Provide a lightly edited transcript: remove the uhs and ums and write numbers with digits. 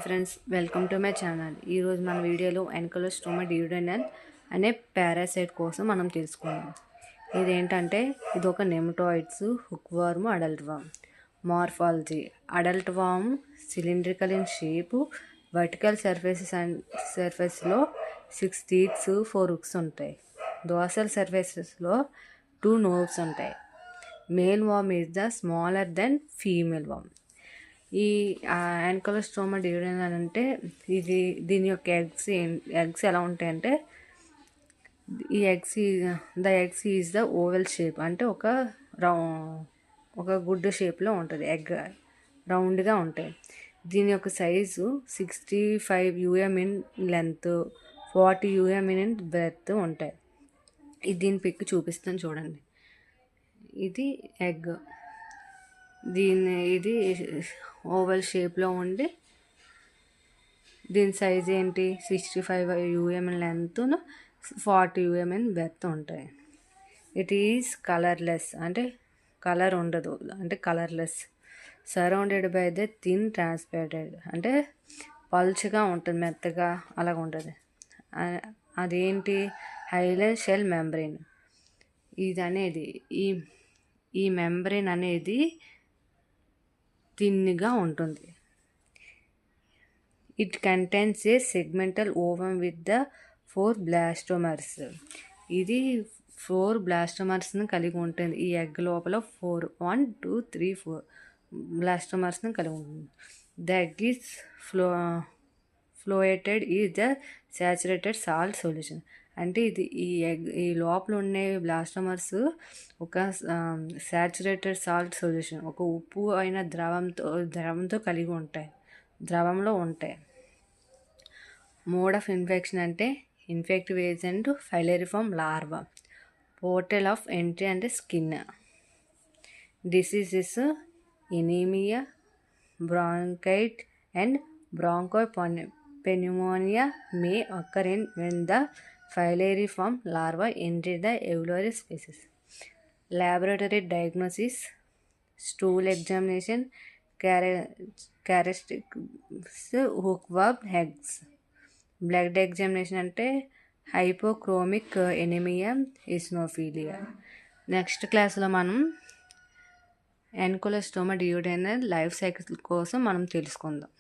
Friends, welcome to my channel. ఈరోజు మన వీడియోలో ఎన్కలోస్టోమా డ్యూడెనల్ అనే పారాసైట్ కోసం మనం తెలుసుకుందాం. ఇదేంటంటే ఇది ఒక nematoids, hookworm, adult worm. Morphology: adult worm cylindrical in shape, vertical సర్ఫేస్లో 6 teeth, 4 hooks ఉంటాయి. డోర్సల్ సర్ఫేసెస్లో 2 nerves ఉంటాయి. Male worm is the smaller then female worm. ఈ యాన్కలోస్టోమా డ్యూడెనల్ అంటే దీని యొక్క ఎగ్స్ ఎలా ఉంటాయంటే, ఈ eggs is the oval shape, అంటే ఒక గుడ్డు షేప్లో ఉంటుంది. ఎగ్ రౌండ్గా ఉంటాయి. దీని యొక్క size 65 mm in length, 40 mm in breadth ఉంటాయి. దీని పిక్ చూపిస్తాను చూడండి. ఇది ఎగ్. ఇది ఓవల్ షేప్లో ఉండి దీని సైజ్ ఏంటి 65 mm లెంత్, 40 mm బెర్త్ ఉంటాయి. ఇట్ ఈజ్ కలర్లెస్, అంటే కలర్ ఉండదు, అంటే colourless. Surrounded by the thin transparent, అంటే పల్చగా ఉంటుంది, మెత్తగా అలాగ ఉంటుంది. అదేంటి హైలైన్ షెల్ మెంబ్రెయిన్. ఇది అనేది ఈ మెంబ్రెయిన్ అనేది థిన్గా ఉంటుంది. It contains A segmental ovum with the 4 బ్లాస్టోమర్స్. ఇది 4 బ్లాస్టోమర్స్ని కలిగి ఉంటుంది. ఈ ఎగ్ లోపల 1, 2, 3, 4 బ్లాస్టోమర్స్ని కలిగి ఉంటుంది. The egg is floated is the saturated salt solution. అంటే ఈ లోపల ఉండే బ్లాస్టోమర్స్ ఒక సాచురేటెడ్ సాల్ట్ సొల్యూషన్, ఒక ఉప్పు అయిన ద్రవంతో కలిగి ఉంటాయి, ద్రవంలో ఉంటాయి. మోడ్ ఆఫ్ ఇన్ఫెక్షన్ అంటే infective agent filariform larva. Portal of entry అంటే skin. Diseases anaemia, bronchitis and bronchopneumonia may occur when the filariform larva enter the alveolar spaces. Laboratory diagnosis: stool examination, characteristics hookworm eggs. Blood examination అంటే hypochromic anaemia, ఈస్నోఫీలియా. Next క్లాస్లో మనం యాన్కలోస్టోమా duodenal life cycle కోసం మనం తెలుసుకుందాం.